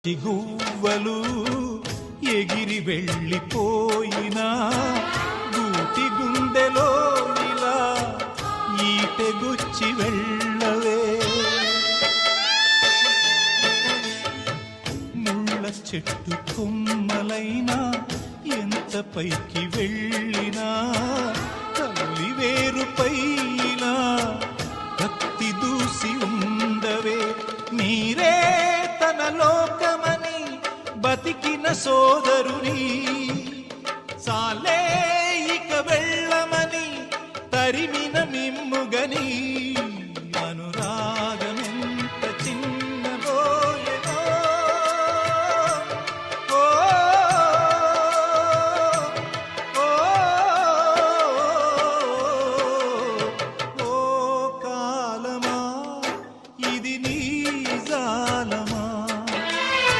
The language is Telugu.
గువ్వలు ఎగిరి వెళ్ళిపోయినా గూటి గుండెలో ఇలా ఈటెగుచ్చి వెళ్ళవే. ముళ్ళ చెట్టు కొమ్మలైనా ఎంత పైకి వెళ్ళినా తల్లి వేరుపై ఇలా కత్తి దూసి ఉండవే. నీరే తన లోకమని బతికిన సోదరుని